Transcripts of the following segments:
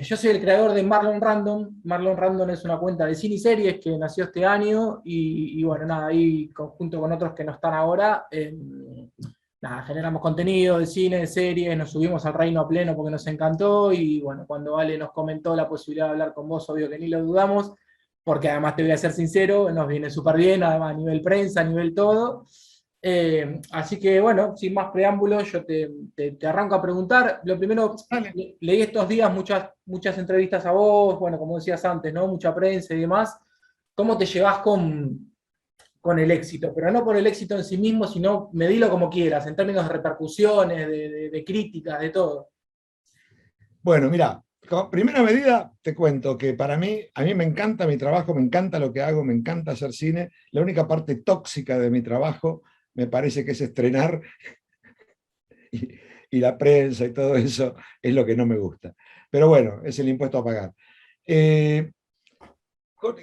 Yo soy el creador de Marlon Random. Marlon Random es una cuenta de cine y series que nació este año y bueno, nada, ahí junto con otros que no están ahora, nada, generamos contenido de cine, de series, nos subimos al reino a pleno porque nos encantó y bueno, cuando Ale nos comentó la posibilidad de hablar con vos, obvio que ni lo dudamos, porque además te voy a ser sincero, nos viene súper bien, además a nivel prensa, a nivel todo. Así que bueno, sin más preámbulos, yo te arranco a preguntar. Lo primero, Dale. leí estos días muchas entrevistas a vos, bueno, como decías antes, ¿no? Mucha prensa y demás. ¿Cómo te llevas con el éxito? Pero no por el éxito en sí mismo, sino medilo como quieras, en términos de repercusiones, de críticas, de todo. Bueno, mira, como primera medida te cuento que para mí, a mí me encanta mi trabajo, me encanta lo que hago, me encanta hacer cine. La única parte tóxica de mi trabajo me parece que es estrenar y, y la prensa y todo eso es lo que no me gusta. Pero bueno, es el impuesto a pagar. Eh,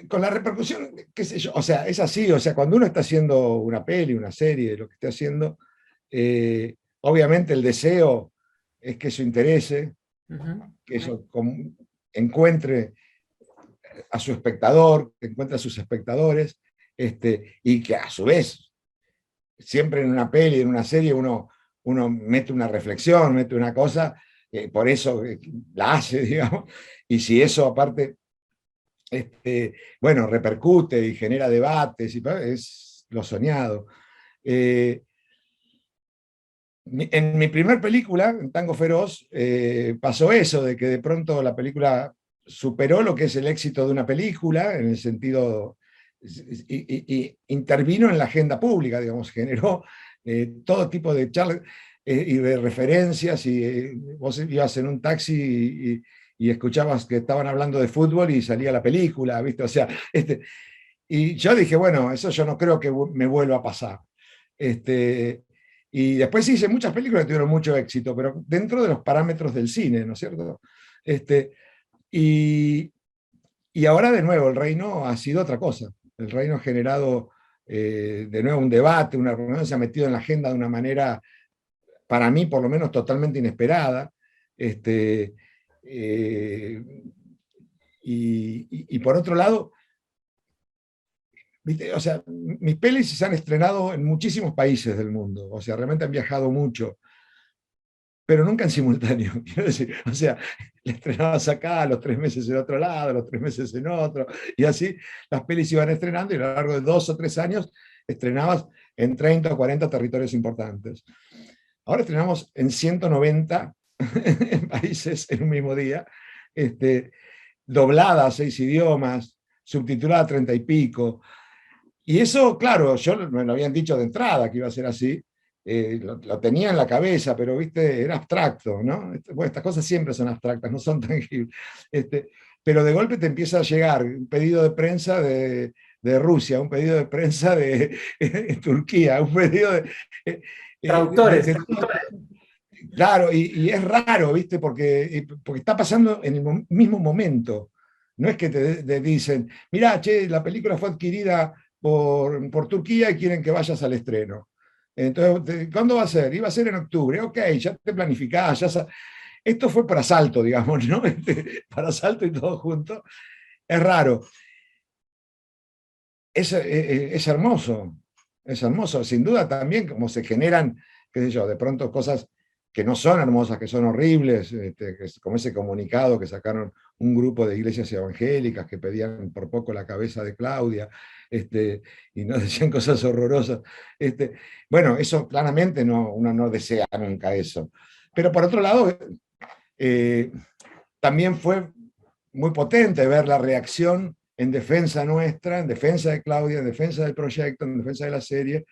con la repercusión, qué sé yo, o sea, es así, o sea, cuando uno está haciendo una peli, una serie, lo que esté haciendo, obviamente el deseo es que eso interese, Ujú. que eso encuentre a su espectador, que encuentre a sus espectadores, y que a su vez, siempre en una peli, en una serie, uno mete una reflexión, mete una cosa, por eso la hace, digamos, y si eso aparte, bueno, repercute y genera debates, es lo soñado. Eh, en mi primer película, en Tango Feroz, pasó eso, de que de pronto la película superó lo que es el éxito de una película, en el sentido, y intervino en la agenda pública, digamos, generó todo tipo de charlas y de referencias, y vos ibas en un taxi y escuchabas que estaban hablando de fútbol y salía la película, ¿viste? O sea, y yo dije, bueno, eso yo no creo que me vuelva a pasar. Este, y después hice muchas películas que tuvieron mucho éxito, pero dentro de los parámetros del cine, ¿no es cierto? Este, y, y ahora de nuevo, el reino ha sido otra cosa. El reino ha generado de nuevo un debate, una reunión, se ha metido en la agenda de una manera, para mí por lo menos, totalmente inesperada. Este, eh, y por otro lado, ¿viste? O sea, mis pelis se han estrenado en muchísimos países del mundo, o sea, realmente han viajado mucho, pero nunca en simultáneo, quiero decir, o sea, la estrenabas acá, a los 3 meses en otro lado, a los 3 meses en otro, y así las pelis iban estrenando y a lo largo de 2 o 3 años estrenabas en 30 o 40 territorios importantes. Ahora estrenamos en 190 países en un mismo día, este, doblada a 6 idiomas, subtitulada a 30 y pico. Y eso, claro, yo me lo habían dicho de entrada que iba a ser así, lo tenía en la cabeza, pero viste, era abstracto, ¿no? Bueno, estas cosas siempre son abstractas, no son tangibles. Este, pero de golpe te empieza a llegar un pedido de prensa de Rusia, un pedido de prensa de Turquía, un pedido eh, Traductores. claro, y es raro, ¿viste? Porque está pasando en el mismo momento. No es que te dicen, mirá, che, la película fue adquirida por Turquía y quieren que vayas al estreno. Entonces, ¿cuándo va a ser? Iba a ser en octubre. Ok, ya te planificás, esto fue para asalto, digamos, ¿no? Para asalto y todo junto. Es raro. Es hermoso, es hermoso. Sin duda también como se generan, qué sé yo, de pronto cosas que no son hermosas, que son horribles, que es como ese comunicado que sacaron un grupo de iglesias evangélicas que pedían por poco la cabeza de Claudia, y nos decían cosas horrorosas. Bueno, eso claramente uno no desea nunca eso. Pero por otro lado, eh, también fue muy potente ver la reacción en defensa nuestra, en defensa de Claudia, en defensa del proyecto, en defensa de la serie,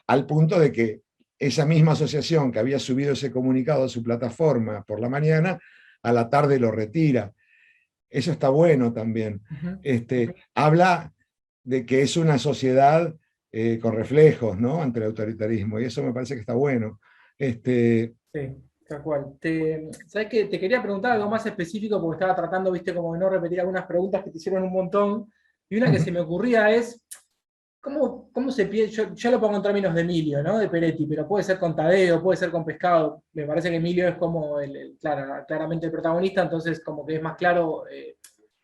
al punto de que esa misma asociación que había subido ese comunicado a su plataforma por la mañana, a la tarde lo retira. Eso está bueno también. Ujú. Habla de que es una sociedad con reflejos, ¿no? Ante el autoritarismo, y eso me parece que está bueno. Este, Sí, tal cual. ¿Sabes qué? Te quería preguntar algo más específico porque estaba tratando, viste, como de no repetir algunas preguntas que te hicieron un montón. Y una que se me ocurría es, ¿Cómo se piensa? Yo lo pongo en términos de Emilio, ¿no? De Peretti, pero puede ser con Tadeo, puede ser con Pescado. Me parece que Emilio es como claro, claramente el protagonista, entonces como que es más claro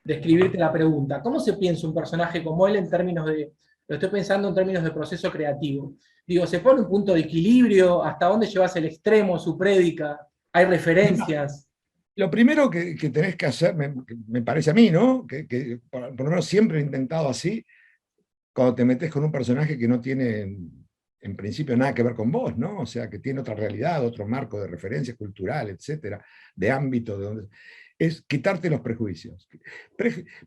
describirte la pregunta. ¿Cómo se piensa un personaje como él en términos de, lo estoy pensando en términos de proceso creativo? Digo, ¿se pone un punto de equilibrio? ¿Hasta dónde llevas el extremo, su prédica? ¿Hay referencias? Lo primero que tenés que hacer, me parece a mí, ¿no? Que por lo menos siempre he intentado así, cuando te metes con un personaje que no tiene en principio nada que ver con vos, ¿no? O sea, que tiene otra realidad, otro marco de referencia cultural, etcétera, de ámbito, de donde, es quitarte los prejuicios.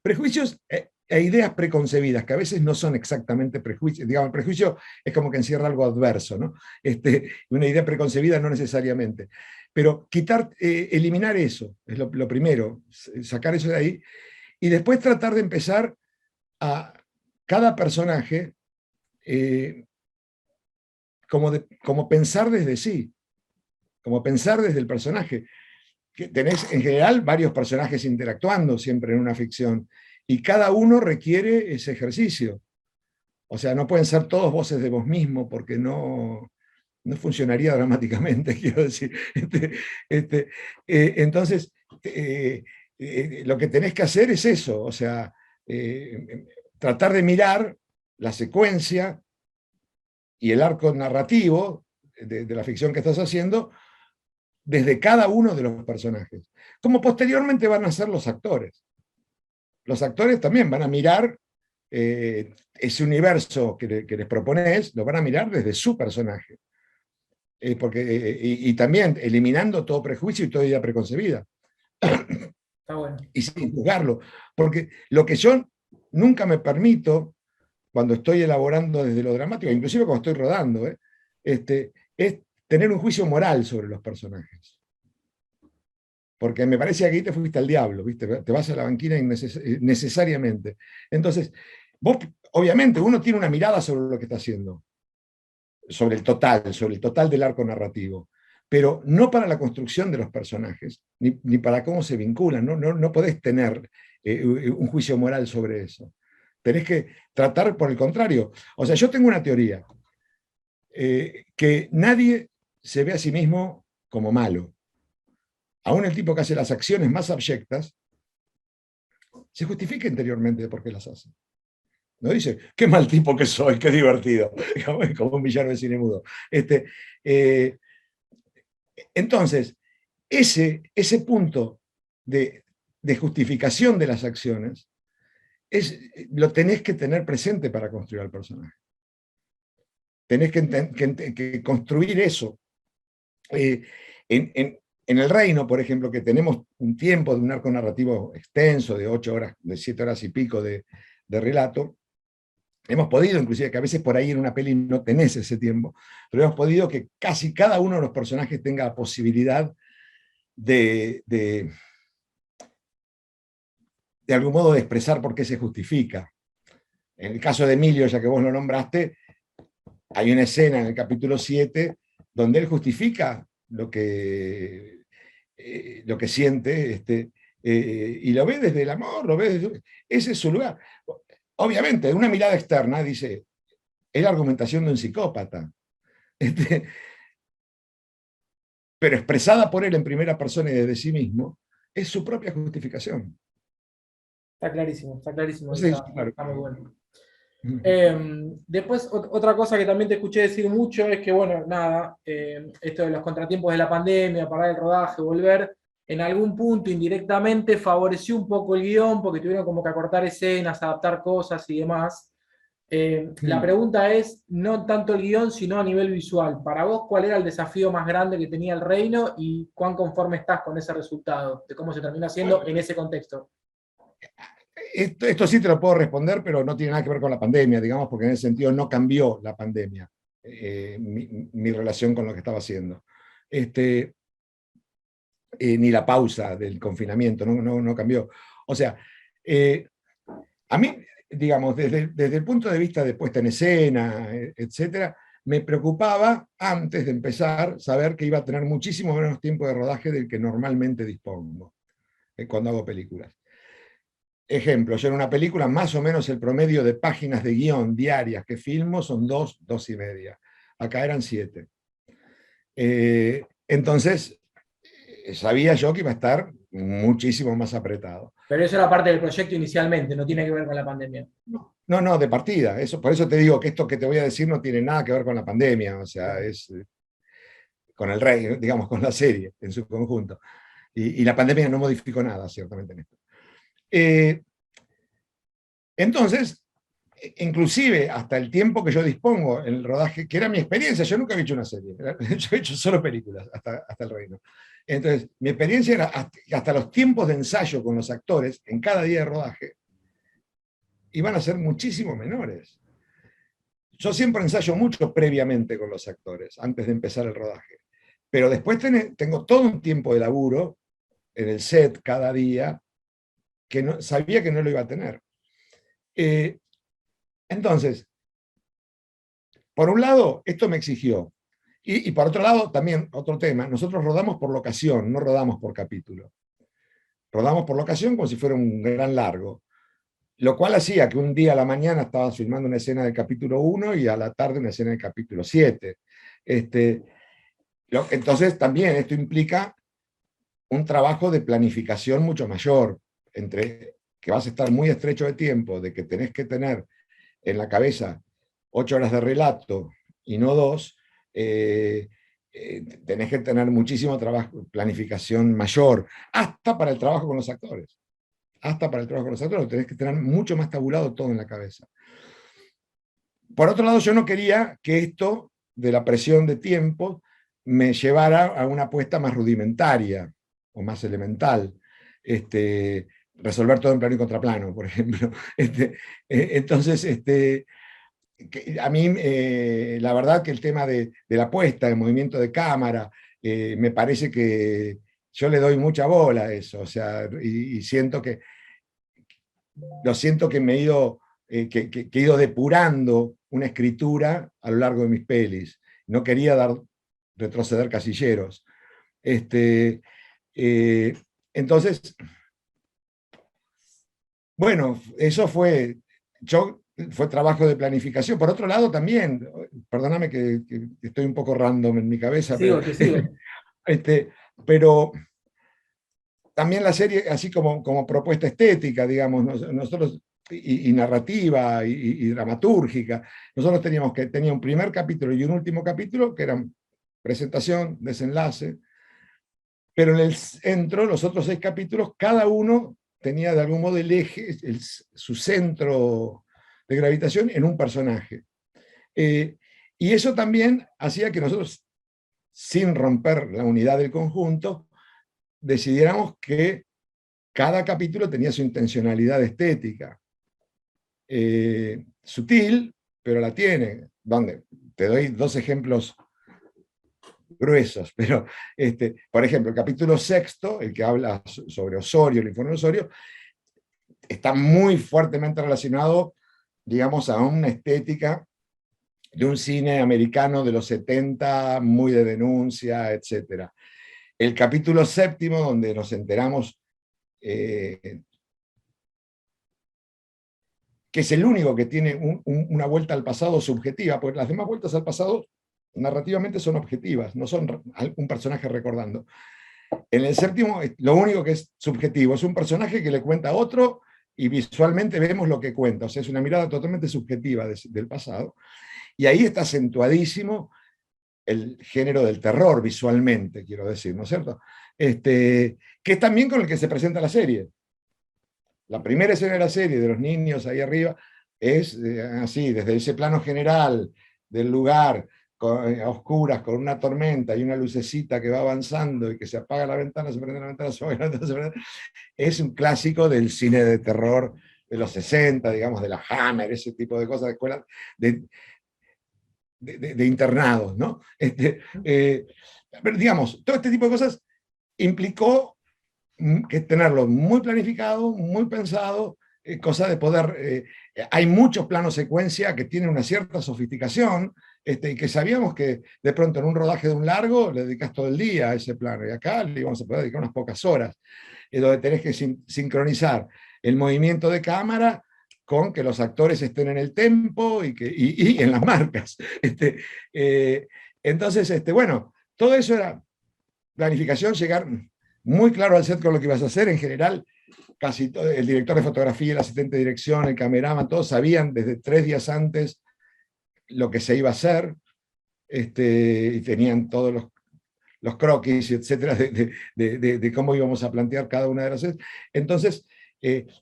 Prejuicios e ideas preconcebidas, que a veces no son exactamente prejuicios. Digamos, el prejuicio es como que encierra algo adverso, ¿no? Una idea preconcebida no necesariamente. Pero eliminar eso, es lo primero, sacar eso de ahí, y después tratar de empezar a cada personaje como pensar desde sí, como pensar desde el personaje. Que tenés en general varios personajes interactuando siempre en una ficción y cada uno requiere ese ejercicio. O sea, no pueden ser todos voces de vos mismo porque no funcionaría dramáticamente, quiero decir. Entonces, lo que tenés que hacer es eso, o sea, tratar de mirar la secuencia y el arco narrativo de la ficción que estás haciendo desde cada uno de los personajes, como posteriormente van a ser los actores. Los actores también van a mirar ese universo que les propones, lo van a mirar desde su personaje. Y también eliminando todo prejuicio y toda idea preconcebida. Está bueno. Y sin juzgarlo. Porque lo que yo nunca me permito cuando estoy elaborando desde lo dramático, inclusive cuando estoy rodando, es tener un juicio moral sobre los personajes. Porque me parece que aquí te fuiste al diablo, ¿viste? Te vas a la banquina necesariamente. Entonces, vos, obviamente, uno tiene una mirada sobre lo que está haciendo, sobre el total del arco narrativo, pero no para la construcción de los personajes, ni para cómo se vinculan, no podés tener un juicio moral sobre eso. Tenés que tratar por el contrario. O sea, yo tengo una teoría, que nadie se ve a sí mismo como malo. Aún el tipo que hace las acciones más abyectas se justifica interiormente de por qué las hace. No dice, qué mal tipo que soy, qué divertido, como un villano de cine mudo. Eh, entonces, ese punto de justificación de las acciones lo tenés que tener presente para construir al personaje. Tenés que construir eso. En el Reino, por ejemplo, que tenemos un tiempo de un arco narrativo extenso, de 8 horas, de 7 horas y pico de relato, hemos podido, inclusive, que a veces por ahí en una peli no tenés ese tiempo, pero hemos podido que casi cada uno de los personajes tenga la posibilidad de algún modo de expresar por qué se justifica. En el caso de Emilio, ya que vos lo nombraste, hay una escena en el capítulo 7 donde él justifica lo que siente, y lo ve desde el amor, ese es su lugar. Obviamente, una mirada externa dice, es la argumentación de un psicópata, pero expresada por él en primera persona y desde sí mismo, es su propia justificación. Está clarísimo, Entonces, claro. está muy bueno. Después, otra cosa que también te escuché decir mucho es que, bueno, nada, esto de los contratiempos de la pandemia, parar el rodaje, volver, en algún punto indirectamente favoreció un poco el guión porque tuvieron como que acortar escenas, adaptar cosas y demás. La pregunta es, no tanto el guión, sino a nivel visual. Para vos, ¿cuál era el desafío más grande que tenía el Reino y cuán conforme estás con ese resultado, de cómo se termina haciendo en ese contexto? Esto sí te lo puedo responder, pero no tiene nada que ver con la pandemia, digamos, porque en ese sentido no cambió la pandemia, mi relación con lo que estaba haciendo. Ni la pausa del confinamiento, no cambió. O sea, a mí, digamos, desde el punto de vista de puesta en escena, etcétera, me preocupaba antes de empezar saber que iba a tener muchísimo menos tiempo de rodaje del que normalmente dispongo cuando hago películas. ejemplo, yo en una película más o menos el promedio de páginas de guión diarias que filmo son 2, 2 y media. Acá eran 7. Entonces, sabía yo que iba a estar muchísimo más apretado. Pero eso era parte del proyecto inicialmente, no tiene que ver con la pandemia. No, no, de partida. Eso, por eso te digo que esto que te voy a decir no tiene nada que ver con la pandemia, o sea, es con el rey, digamos, con la serie en su conjunto. Y la pandemia no modificó nada, ciertamente, en esto. Entonces, inclusive hasta el tiempo que yo dispongo en el rodaje, que era mi experiencia, yo nunca había hecho una serie, yo he hecho solo películas hasta el reino. Entonces, mi experiencia era hasta los tiempos de ensayo con los actores en cada día de rodaje iban a ser muchísimo menores. Yo siempre ensayo mucho previamente con los actores, antes de empezar el rodaje. Pero después tengo todo un tiempo de laburo en el set cada día que no, sabía que no lo iba a tener. Entonces, por un lado, esto me exigió. Y por otro lado, también otro tema, nosotros rodamos por locación, no rodamos por capítulo. Rodamos por locación como si fuera un gran largo. Lo cual hacía que un día a la mañana estabas filmando una escena del capítulo 1 y a la tarde una escena del capítulo 7. Entonces también esto implica un trabajo de planificación mucho mayor, entre que vas a estar muy estrecho de tiempo, de que tenés que tener en la cabeza 8 horas de relato y no 2, tenés que tener muchísimo trabajo, planificación mayor, hasta para el trabajo con los actores. Hasta para el trabajo con los actores, tenés que tener mucho más tabulado todo en la cabeza. Por otro lado, yo no quería que esto de la presión de tiempo me llevara a una apuesta más rudimentaria o más elemental. Resolver todo en plano y contraplano, por ejemplo. Entonces, a mí, la verdad que el tema de la apuesta, el movimiento de cámara, me parece que yo le doy mucha bola a eso, o sea, y siento que me he ido, que he ido depurando una escritura a lo largo de mis pelis. No quería retroceder casilleros. Entonces, bueno, eso fue trabajo de planificación. Por otro lado, también, perdóname que estoy un poco random en mi cabeza, Te sigo. pero también la serie, así como propuesta estética, digamos, nosotros, y narrativa, y dramatúrgica, nosotros tenía un primer capítulo y un último capítulo, que eran presentación, desenlace, pero en el centro, los otros 6 capítulos, cada uno tenía de algún modo el eje, su centro de gravitación en un personaje. Y eso también hacía que nosotros, sin romper la unidad del conjunto, decidiéramos que cada capítulo tenía su intencionalidad estética. Sutil, pero la tiene. ¿Dónde? Te doy 2 ejemplos gruesos, pero, por ejemplo, el capítulo 6, el que habla sobre Osorio, el informe de Osorio, está muy fuertemente relacionado, digamos, a una estética de un cine americano de los 70, muy de denuncia, etc. El capítulo 7, donde nos enteramos que es el único que tiene una vuelta al pasado subjetiva, porque las demás vueltas al pasado narrativamente son objetivas, no son un personaje recordando. En el 7, lo único que es subjetivo es un personaje que le cuenta a otro y visualmente vemos lo que cuenta, o sea, es una mirada totalmente subjetiva del pasado. Y ahí está acentuadísimo el género del terror visualmente, quiero decir, ¿no es cierto? Que es también con el que se presenta la serie. La primera escena de la serie, de los niños ahí arriba, es así, desde ese plano general del lugar, a oscuras, con una tormenta y una lucecita que va avanzando y que se apaga la ventana, se prende la ventana, se apaga la ventana, se prende. Es un clásico del cine de terror de los 60, digamos, de la Hammer, ese tipo de cosas, de escuelas de internados, ¿no? Pero digamos, todo este tipo de cosas implicó que tenerlo muy planificado, muy pensado, cosa de poder... hay muchos planos secuencia que tienen una cierta sofisticación, y que sabíamos que de pronto en un rodaje de un largo le dedicas todo el día a ese plano, y acá le íbamos a poder dedicar unas pocas horas, donde tenés que sincronizar el movimiento de cámara con que los actores estén en el tempo y en las marcas. Entonces, bueno, todo eso era planificación, llegar muy claro al set con lo que ibas a hacer. En general, casi todo, el director de fotografía, el asistente de dirección, el cameraman, todos sabían desde 3 días antes lo que se iba a hacer, y tenían todos los croquis, etcétera, de cómo íbamos a plantear cada una de las veces. Entonces,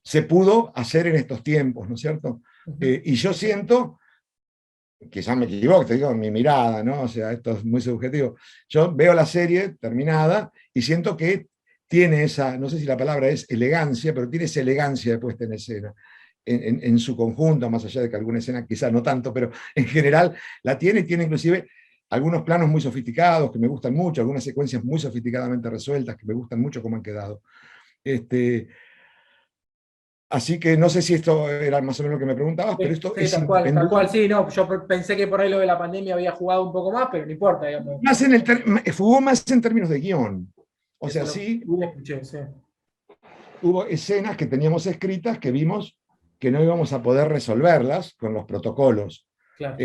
se pudo hacer en estos tiempos, ¿no es cierto? Y yo siento, quizás me equivoco, te digo, en mi mirada, ¿no? O sea, esto es muy subjetivo. Yo veo la serie terminada y siento que tiene esa, no sé si la palabra es elegancia, pero tiene esa elegancia de puesta en escena. En su conjunto, más allá de que alguna escena quizás no tanto, pero en general la tiene, y tiene inclusive algunos planos muy sofisticados que me gustan mucho, algunas secuencias muy sofisticadamente resueltas que me gustan mucho cómo han quedado. Así que no sé si esto era más o menos lo que me preguntabas, pero esto Sí, es tal cual, sí, no, yo pensé que por ahí lo de la pandemia había jugado un poco más, pero no importa, digamos. más jugó más en términos de guión. O sea, Eso sí, lo escuché, sí. hubo escenas que teníamos escritas que vimos que no íbamos a poder resolverlas con los protocolos. Claro.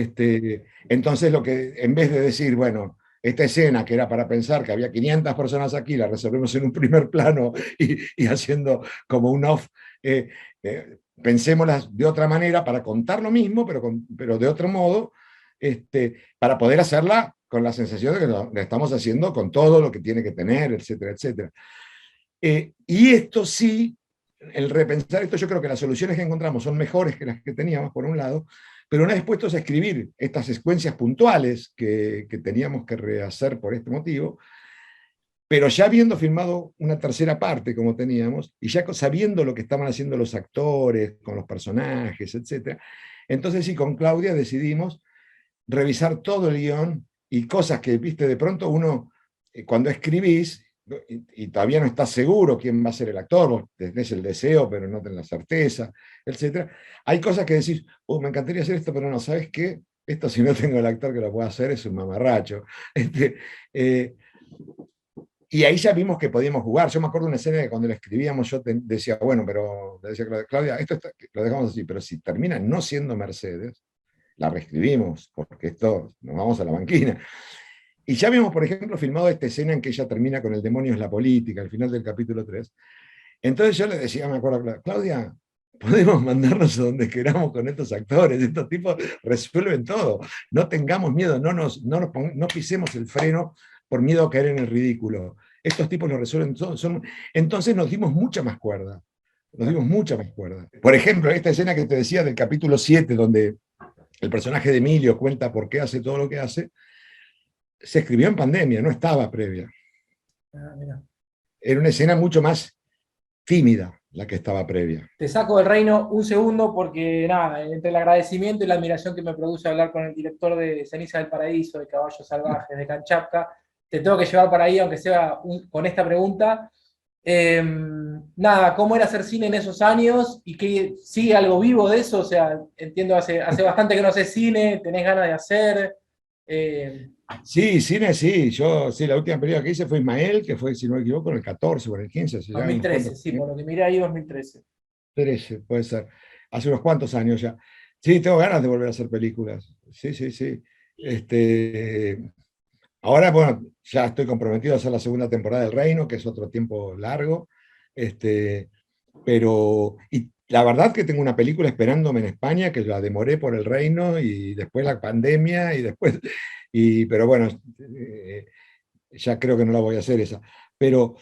Entonces, lo que, en vez de decir, bueno, esta escena que era para pensar que había 500 personas aquí, la resolvemos en un primer plano y haciendo como un off, pensémoslas de otra manera para contar lo mismo, pero de otro modo, para poder hacerla con la sensación de que lo estamos haciendo con todo lo que tiene que tener, etcétera, etcétera. Y esto sí, el repensar esto, yo creo que las soluciones que encontramos son mejores que las que teníamos, por un lado, pero una vez puestos a escribir estas secuencias puntuales que teníamos que rehacer por este motivo, pero ya habiendo filmado una tercera parte como teníamos, y ya sabiendo lo que estaban haciendo los actores, con los personajes, etc., entonces sí, con Claudia decidimos revisar todo el guión y cosas que, viste, de pronto uno, cuando escribís, y todavía no estás seguro quién va a ser el actor, vos tenés el deseo, pero no tenés la certeza, etc. Hay cosas que decís, me encantaría hacer esto, pero no, ¿sabes qué? Esto si no tengo el actor que lo pueda hacer es un mamarracho. Y ahí ya vimos que podíamos jugar. Yo me acuerdo de una escena que cuando la escribíamos yo decía, bueno, pero le decía Claudia, lo dejamos así, pero si termina no siendo Mercedes, la reescribimos, porque esto nos vamos a la banquina. Y ya habíamos, por ejemplo, filmado esta escena en que ella termina con el demonio es la política, al final del capítulo 3. Entonces yo le decía, me acuerdo, Claudia, podemos mandarnos a donde queramos con estos actores, estos tipos resuelven todo, no tengamos miedo, no pisemos el freno por miedo a caer en el ridículo. Estos tipos lo resuelven todo. Entonces nos dimos mucha más cuerda, nos dimos mucha más cuerda. Por ejemplo, esta escena que te decía del capítulo 7, donde el personaje de Emilio cuenta por qué hace todo lo que hace, se escribió en pandemia, no estaba previa. Era una escena mucho más tímida la que estaba previa. Te saco del reino un segundo porque, nada, entre el agradecimiento y la admiración que me produce hablar con el director de Ceniza del Paraíso, de Caballos Salvajes, de Kanchapka, te tengo que llevar para ahí, aunque sea con esta pregunta. Nada, ¿cómo era hacer cine en esos años? ¿Y que sigue algo vivo de eso? O sea, entiendo, hace bastante que no haces cine, tenés ganas de hacer. Sí, cine sí. Yo, sí, la última película que hice fue Ismael, que fue, si no me equivoco, en el 14 o en el 15. 2013, sí, por lo que miré ahí, 2013. 13, puede ser. Hace unos cuantos años ya. Sí, tengo ganas de volver a hacer películas. Sí, sí, sí. Ahora, bueno, ya estoy comprometido a hacer la segunda temporada del Reino, que es otro tiempo largo. Pero, y la verdad que tengo una película esperándome en España, que la demoré por el Reino y después la pandemia y después, pero bueno, ya creo que no la voy a hacer esa. Pero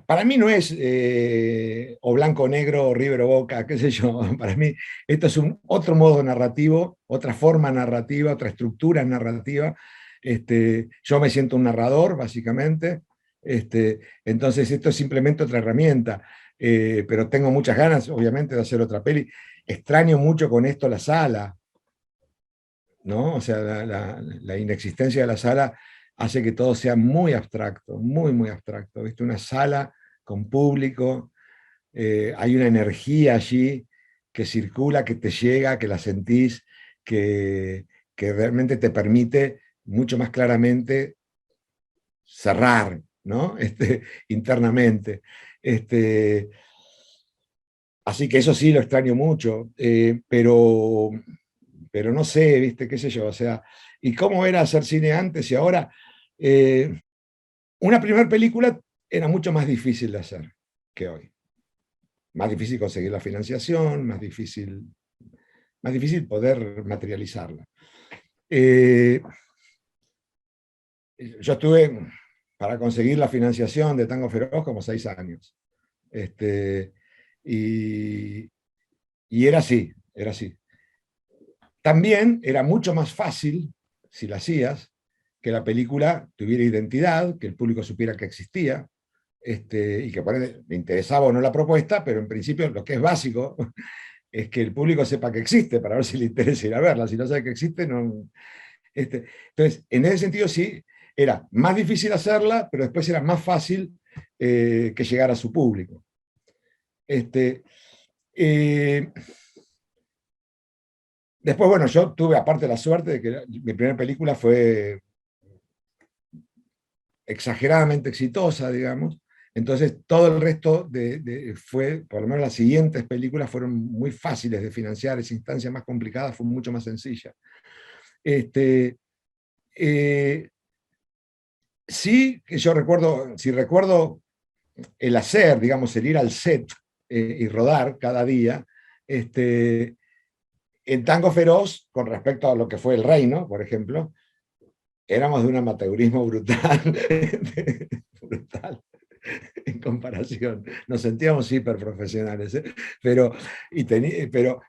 para mí no es o blanco o negro, o River o Boca, qué sé yo. Para mí esto es otro modo narrativo, otra forma narrativa, otra estructura narrativa. Yo me siento un narrador, básicamente. Entonces esto es simplemente otra herramienta. Pero tengo muchas ganas, obviamente, de hacer otra peli. Extraño mucho con esto la sala, ¿no? O sea, la inexistencia de la sala hace que todo sea muy abstracto, muy, muy abstracto. ¿Viste? Una sala con público, hay una energía allí que circula, que te llega, que la sentís, que realmente te permite mucho más claramente cerrar ¿no? Internamente. Así que eso sí lo extraño mucho, pero no sé, ¿viste? ¿Qué sé yo? O sea, ¿y cómo era hacer cine antes y ahora? Una primera película era mucho más difícil de hacer que hoy. Más difícil conseguir la financiación, más difícil poder materializarla. Yo estuve para conseguir la financiación de Tango Feroz como 6 años. Y, y era así, era así. También era mucho más fácil, si la hacías, que la película tuviera identidad, que el público supiera que existía, y que por ahí le interesaba o no la propuesta, pero en principio lo que es básico es que el público sepa que existe, para ver si le interesa ir a verla. Si no sabe que existe, no. Entonces, en ese sentido sí, era más difícil hacerla, pero después era más fácil que llegara a su público. Eh, Después, bueno, yo tuve aparte la suerte de que mi primera película fue exageradamente exitosa, digamos. Entonces, todo el resto fue, por lo menos las siguientes películas fueron muy fáciles de financiar, esa instancia más complicada fue mucho más sencilla. Eh, sí, que yo recuerdo, si recuerdo el hacer, digamos, el ir al set y rodar cada día, en Tango Feroz, con respecto a lo que fue El Reino, por ejemplo, éramos de un amateurismo brutal, brutal en comparación. Nos sentíamos hiperprofesionales, ¿eh? Pero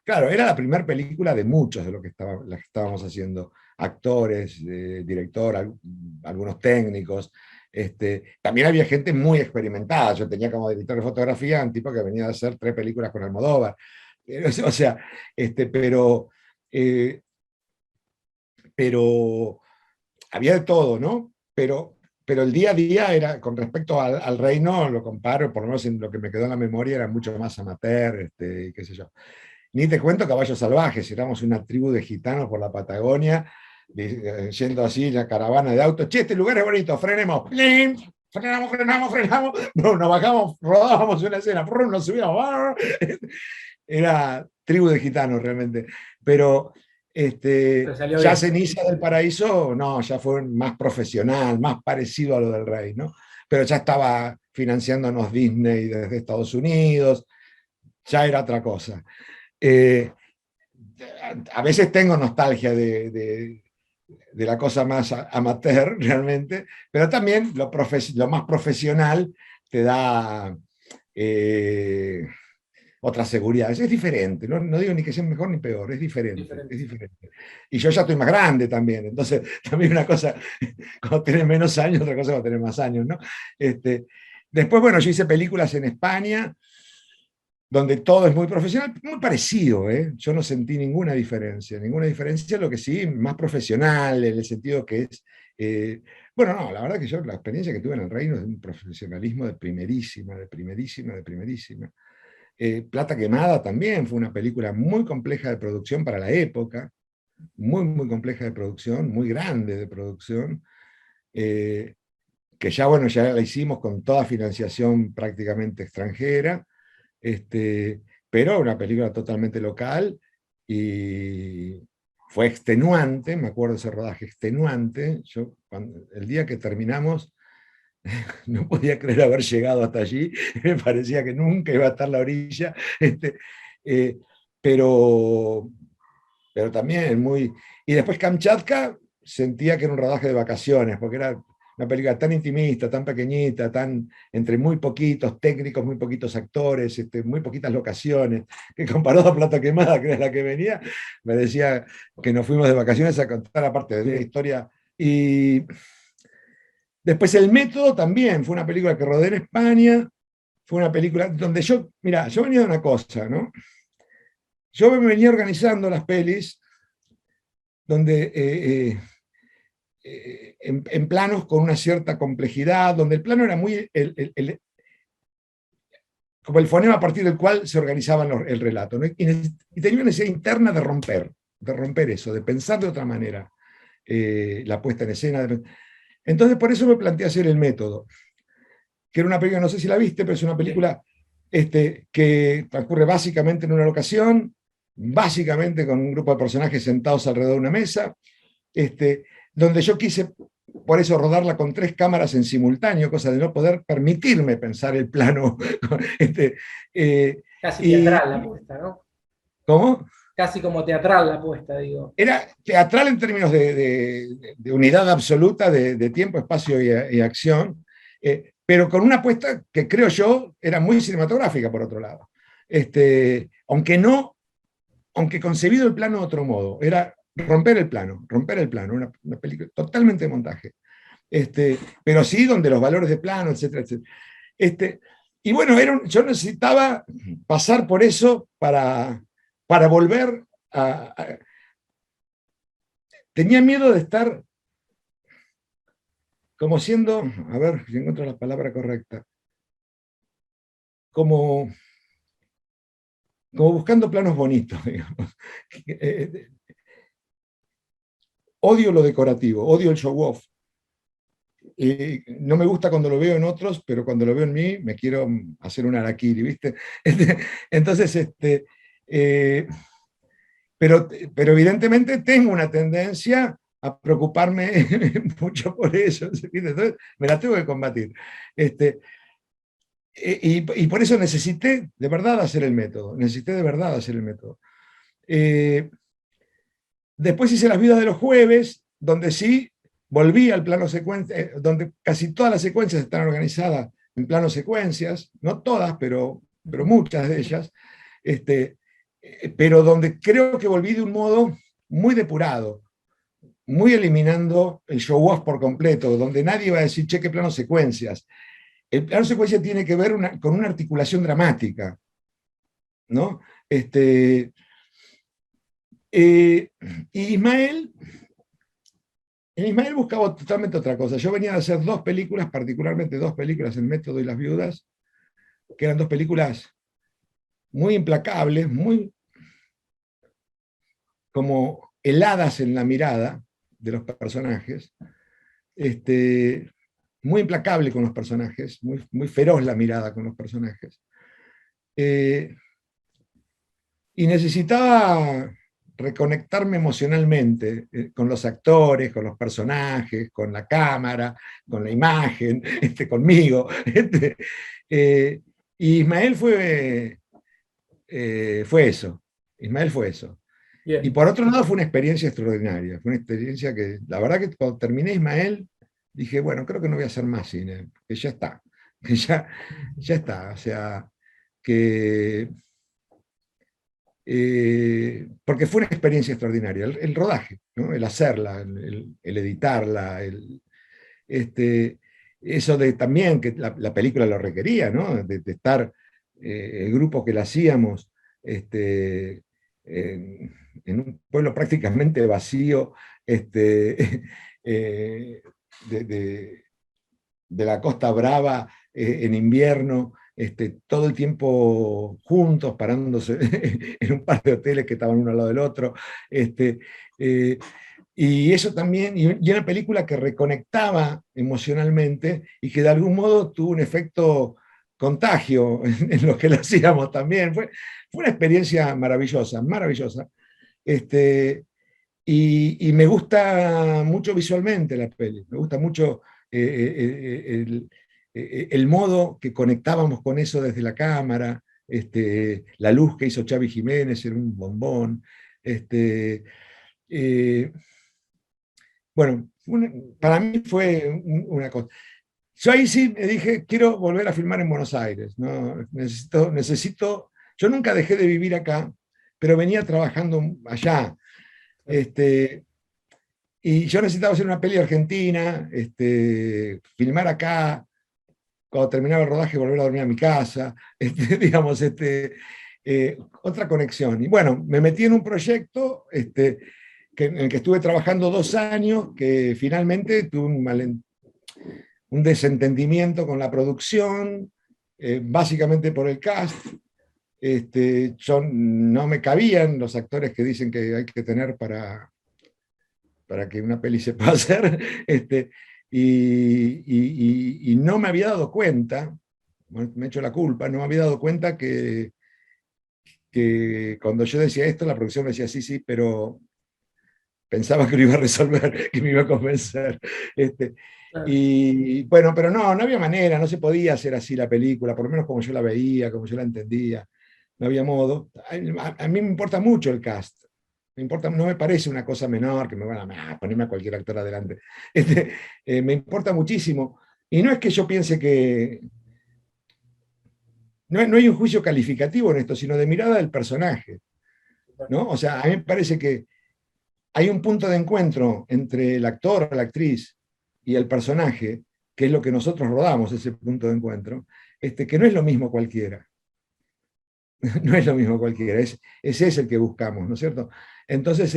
claro, era la primera película de muchos de lo que las que estábamos haciendo, actores, director, algunos técnicos. También había gente muy experimentada. Yo tenía como director de fotografía un tipo que venía a hacer 3 películas con Almodóvar. O sea, eh, pero había de todo, ¿no? Pero el día a día era, con respecto al reino, lo comparo, por lo menos en lo que me quedó en la memoria, era mucho más amateur, qué sé yo. Ni te cuento Caballos Salvajes, éramos una tribu de gitanos por la Patagonia, yendo así la caravana de autos, che, este lugar es bonito, frenemos, ¡plim! Frenamos, no, nos bajamos, rodábamos una escena, nos subíamos, era tribu de gitanos realmente, pero salió ya bien. Ceniza del Paraíso, no, ya fue más profesional, más parecido a lo del Rey, ¿no? Pero ya estaba financiándonos Disney desde Estados Unidos, ya era otra cosa. A veces tengo nostalgia de la cosa más amateur realmente, pero también lo más profesional te da otras seguridades. Es diferente, no digo ni que sea mejor ni peor, es diferente, Diferente. es diferente. Y yo ya estoy más grande también, entonces también una cosa, cuando tenés menos años, otra cosa cuando tenés más años, ¿no? Después, bueno, yo hice películas en España, donde todo es muy profesional, muy parecido, ¿eh? Yo no sentí ninguna diferencia, lo que sí, más profesional, en el sentido que es, bueno, no, la verdad que yo la experiencia que tuve en el Reino es de un profesionalismo de primerísima, de primerísima, de primerísima. Plata Quemada también fue una película muy compleja de producción para la época, muy, muy compleja de producción, muy grande de producción, que ya, bueno, ya la hicimos con toda financiación prácticamente extranjera, pero una película totalmente local y fue extenuante, me acuerdo de ese rodaje extenuante. El día que terminamos no podía creer haber llegado hasta allí, me parecía que nunca iba a estar la orilla, eh, pero, pero también muy... Y después Kamchatka sentía que era un rodaje de vacaciones, porque era una película tan intimista, tan pequeñita, entre muy poquitos técnicos, muy poquitos actores, muy poquitas locaciones, que comparado a Plata Quemada, que era la que venía, me decía que nos fuimos de vacaciones a contar aparte de una historia. Y después El Método también, fue una película que rodé en España, fue una película donde mira, yo venía de una cosa, ¿no? Yo me venía organizando las pelis donde en planos con una cierta complejidad, donde el plano era muy como el fonema a partir del cual se organizaba el relato, ¿no? Y tenía una necesidad interna de romper eso, de pensar de otra manera la puesta en escena. Entonces por eso me planteé hacer El Método. que era una película, no sé si la viste, pero es una película que transcurre básicamente en una locación, básicamente con un grupo de personajes sentados alrededor de una mesa, donde yo quise, por eso, rodarla con 3 cámaras en simultáneo, cosa de no poder permitirme pensar el plano. Casi Y, teatral la apuesta, ¿no? ¿cómo? Casi como teatral la apuesta, digo. Era teatral en términos de unidad absoluta de tiempo, espacio y acción, pero con una apuesta que creo yo era muy cinematográfica, por otro lado. Aunque concebido el plano de otro modo, era romper el plano, una película totalmente de montaje. Pero sí donde los valores de plano, etcétera, etcétera. Y bueno, yo necesitaba pasar por eso para volver a. Tenía miedo de estar como siendo, a ver si encuentro la palabra correcta, como, como buscando planos bonitos, digamos. Odio lo decorativo, odio el show off. No me gusta cuando lo veo en otros, pero cuando lo veo en mí me quiero hacer un harakiri, ¿viste? Entonces, eh, pero evidentemente tengo una tendencia a preocuparme mucho por eso, entonces me la tengo que combatir. Y por eso necesité de verdad hacer el método, Después hice Las vidas de los jueves, donde sí volví al plano secuencia, donde casi todas las secuencias están organizadas en plano secuencias, no todas, pero muchas de ellas, pero donde creo que volví de un modo muy depurado, muy eliminando el show off por completo, donde nadie va a decir, che, qué plano secuencias. El plano secuencia tiene que ver con una articulación dramática, ¿no? Y Ismael buscaba totalmente otra cosa. Yo venía de hacer 2 películas, particularmente 2 películas, El método y Las viudas, que eran 2 películas muy implacables, muy como heladas en la mirada de los personajes, muy implacable con los personajes, muy feroz la mirada con los personajes. Y necesitaba reconectarme emocionalmente con los actores, con los personajes, con la cámara, con la imagen, conmigo. Y Ismael fue eso. Ismael fue eso. Y Bien. por otro lado fue una experiencia extraordinaria. Fue una experiencia que, la verdad que cuando terminé Ismael, dije, bueno, creo que no voy a hacer más cine, que ya está, que ya está. O sea, que porque fue una experiencia extraordinaria, el rodaje, ¿no? El hacerla, el editarla, eso de también que la película lo requería, ¿no? De estar el grupo que la hacíamos en un pueblo prácticamente vacío eh, de, de- de la Costa Brava en invierno, todo el tiempo juntos, parándose en un par de hoteles que estaban uno al lado del otro. Este, eh, y eso también, y una película que reconectaba emocionalmente y que de algún modo tuvo un efecto contagio en lo que lo hacíamos también. Fue una experiencia maravillosa, maravillosa. Y me gusta mucho visualmente la peli, me gusta mucho el modo que conectábamos con eso desde la cámara, la luz que hizo Xavi Jiménez era un bombón. Este, eh, bueno, para mí fue una cosa. Yo ahí sí me dije, quiero volver a filmar en Buenos Aires, ¿no? Yo nunca dejé de vivir acá, pero venía trabajando allá. Y yo necesitaba hacer una peli argentina, filmar acá, cuando terminaba el rodaje volver a dormir a mi casa, digamos, otra conexión. Y bueno, me metí en un proyecto en el que estuve trabajando 2 años, que finalmente tuve un desentendimiento con la producción, básicamente por el cast. No me cabían los actores que dicen que hay que tener para que una peli se pueda hacer. y no me había dado cuenta, bueno, me echo la culpa, no me había dado cuenta que cuando yo decía esto, la producción me decía, sí, sí, pero pensaba que lo iba a resolver, que me iba a convencer. Y bueno, pero no había manera, no se podía hacer así la película, por lo menos como yo la veía, como yo la entendía, no había modo. A mí me importa mucho el cast, me importa, no me parece una cosa menor que me van a ponerme a cualquier actor adelante. Me importa muchísimo. Y no es que yo piense que, no hay un juicio calificativo en esto, sino de mirada del personaje, ¿no? O sea, a mí me parece que hay un punto de encuentro entre el actor o la actriz y el personaje, que es lo que nosotros rodamos, ese punto de encuentro, que no es lo mismo cualquiera. No es lo mismo cualquiera, ese es el que buscamos, ¿no es cierto? Entonces,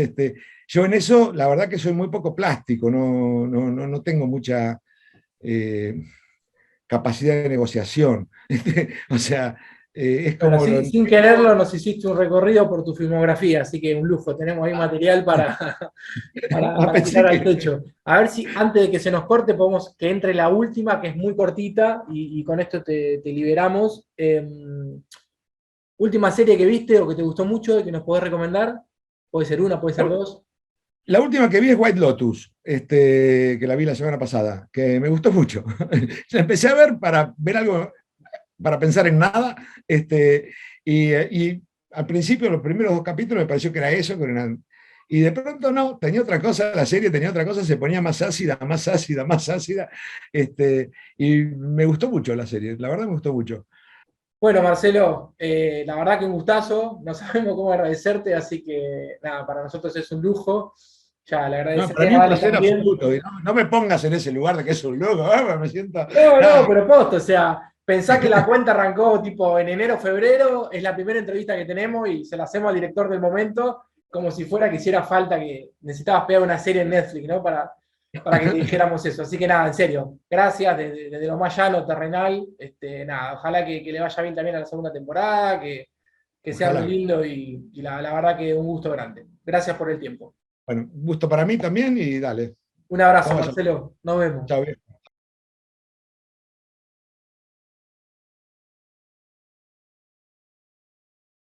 yo en eso, la verdad que soy muy poco plástico, no tengo mucha capacidad de negociación. O sea, es Bueno, como lo sin quererlo nos hiciste un recorrido por tu filmografía, así que un lujo, tenemos ahí material para pensé tirar al que techo. A ver si antes de que se nos corte podemos que entre la última, que es muy cortita, y con esto te liberamos. Última serie que viste o que te gustó mucho y que nos podés recomendar. Puede ser una, puede ser dos. la última que vi es White Lotus, que la vi la semana pasada, que me gustó mucho. La empecé a ver para ver algo, para pensar en nada, y al principio, los primeros 2 capítulos, me pareció que era eso, y de pronto no, tenía otra cosa, la serie tenía otra cosa, se ponía más ácida, más ácida, más ácida, y me gustó mucho la serie, la verdad me gustó mucho. Bueno, Marcelo, la verdad que un gustazo, no sabemos cómo agradecerte, así que nada, para nosotros es un lujo. Ya le No, para agradecería mí a un Ale placer también. absoluto, y no me pongas en ese lugar de que es un loco, me siento... No, no, No, pero posto, o sea, pensá que la cuenta arrancó tipo en enero, febrero, es la primera entrevista que tenemos y se la hacemos al director del momento, como si fuera que hiciera falta que necesitabas pegar una serie en Netflix, ¿no? Para que te dijéramos eso. Así que nada, en serio, gracias desde lo más llano, terrenal. Nada, ojalá que le vaya bien también a la segunda temporada, que sea muy ojalá. lindo y la verdad que un gusto grande. Gracias por el tiempo. Bueno, gusto para mí también y dale, Un abrazo, estamos. Marcelo. Nos vemos. Chao, viejo.